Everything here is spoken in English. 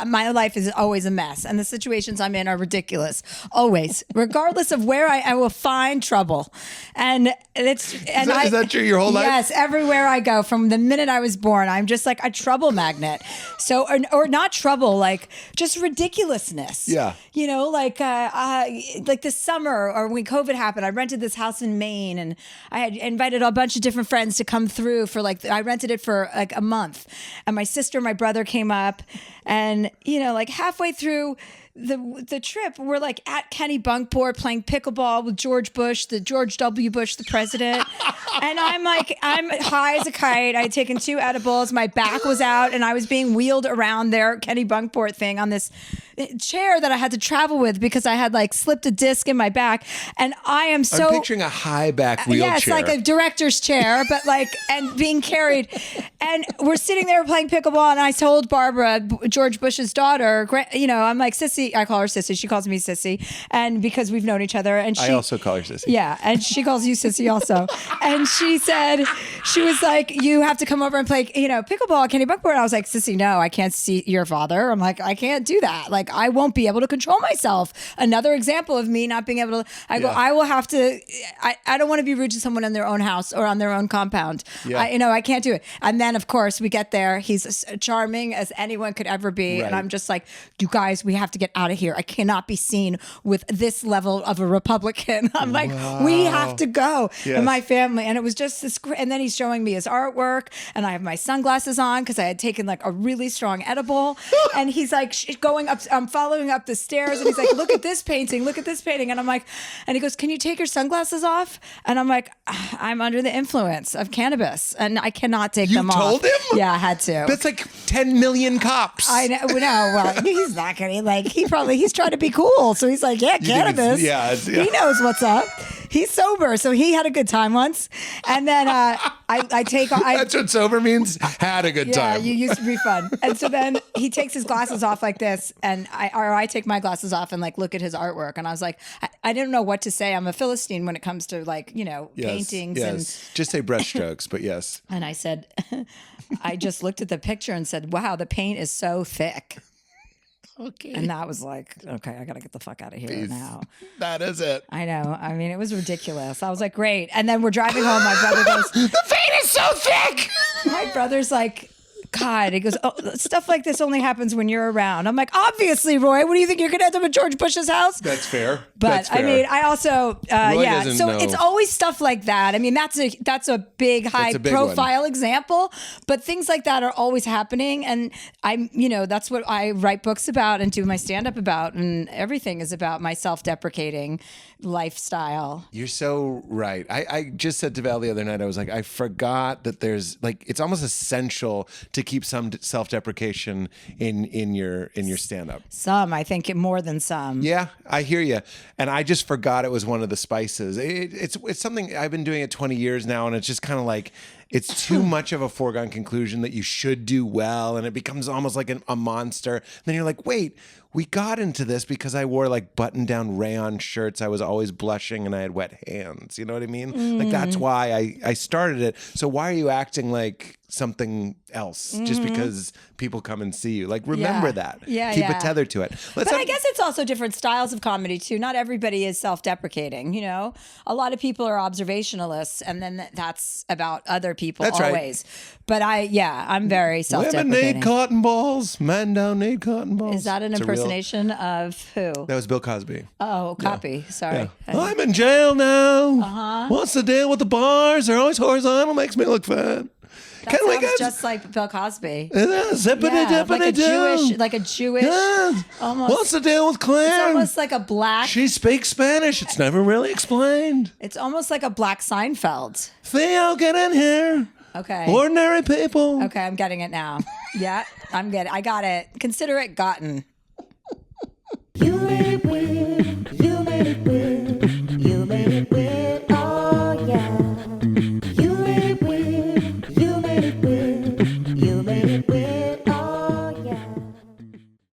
my life is always a mess, and the situations I'm in are ridiculous. Always, regardless of where I will find trouble, and is that true your whole life? Yes, everywhere I go, from the minute I was born, I'm just like a trouble magnet. So, or not trouble, like just ridiculousness. Yeah, like this summer or when COVID happened, I rented this house in Maine, and I had invited a bunch of different friends to come through for I rented it for like a month, and my sister, and my brother came up. And, halfway through the trip, we're like at Kennebunkport playing pickleball with George W. Bush, the president. And I'm high as a kite. I had taken 2 edibles. My back was out, and I was being wheeled around their Kennebunkport thing on this chair that I had to travel with because I had slipped a disc in my back. And I'm picturing a high back wheelchair. Yes, like a director's chair, but and being carried. And we're sitting there playing pickleball, and I told Barbara, George Bush's daughter, I'm like, Sissy. I call her Sissy. She calls me Sissy. And because we've known each other. And I also call her Sissy. Yeah. And she calls you Sissy also. And she was like, you have to come over and play, pickleball at Kennebunkport. I was like, Sissy, no, I can't see your father. I'm like, I can't do that. I won't be able to control myself. Another example of me not being able to, I will have to, I don't want to be rude to someone in their own house or on their own compound. Yeah. I can't do it. And then of course we get there. He's as charming as anyone could ever be. Right. And I'm just like, you guys, we have to get out of here. I cannot be seen with this level of a Republican. I'm like, we have to go. Yes. And my family. And it was just this, and then he's showing me his artwork, and I have my sunglasses on because I had taken a really strong edible. And he's going up, I'm following up the stairs, and he's like, look at this painting. And I'm like, and he goes, can you take your sunglasses off? And I'm like, I'm under the influence of cannabis and I cannot take them off. You told him? Yeah, I had to. That's like 10 million cops. I know. Well, he's not going to, he's trying to be cool. So he's like, yeah, cannabis. Yeah. He knows what's up. He's sober, so he had a good time once. And then I take... That's what sober means? Had a good time. Yeah, you used to be fun. And so then he takes his glasses off like this, and I take my glasses off and look at his artwork. And I was like, I didn't know what to say. I'm a Philistine when it comes to paintings. Yes. And just say brushstrokes, but yes. And I said, I just looked at the picture and said, wow, the paint is so thick. Okay. And that was like, okay, I got to get the fuck out of here now. That is it. I know. I mean, it was ridiculous. I was like, great. And then we're driving home. My brother goes, the paint is so thick. My brother's like, God, he goes, oh, stuff like this only happens when you're around. I'm like, obviously, Roy, what do you think? You're going to end up at George Bush's house? That's fair. But that's fair. I mean, I also, so it's always stuff like that. I mean, that's a big, high profile example, but things like that are always happening. And that's what I write books about and do my stand up about. And everything is about my self-deprecating lifestyle. You're so right. I just said to Val the other night, I was like, I forgot that there's it's almost essential to keep some self-deprecation in your stand-up. Some, I think more than some. Yeah, I hear you. And I just forgot it was one of the spices. It's something, I've been doing it 20 years now, and it's just kind of it's too much of a foregone conclusion that you should do well, and it becomes almost like a monster. And then you're like, wait, we got into this because I wore button-down rayon shirts. I was always blushing and I had wet hands. You know what I mean? That's why I started it. So why are you acting like something else just because people come and see you? Remember that. Yeah, Keep it tethered to it. But I guess it's also different styles of comedy too. Not everybody is self-deprecating, A lot of people are observationalists, and then that's about other people. That's always. Right. But I'm very self-deprecating. Women need cotton balls. Men don't need cotton balls. Is that an impersonation of who? That was Bill Cosby. Oh, copy. Yeah. Sorry. Yeah. I'm in jail now. Uh-huh. What's the deal with the bars? They're always horizontal. Makes me look fat. That sounds just like Bill Cosby. Like a Jewish. Yeah. Almost. What's the deal with Claire? It's almost like a black. She speaks Spanish. It's never really explained. It's almost like a black Seinfeld. Theo, get in here. Okay. Ordinary people. Okay, I'm getting it now. Yeah, I got it. Consider it gotten. You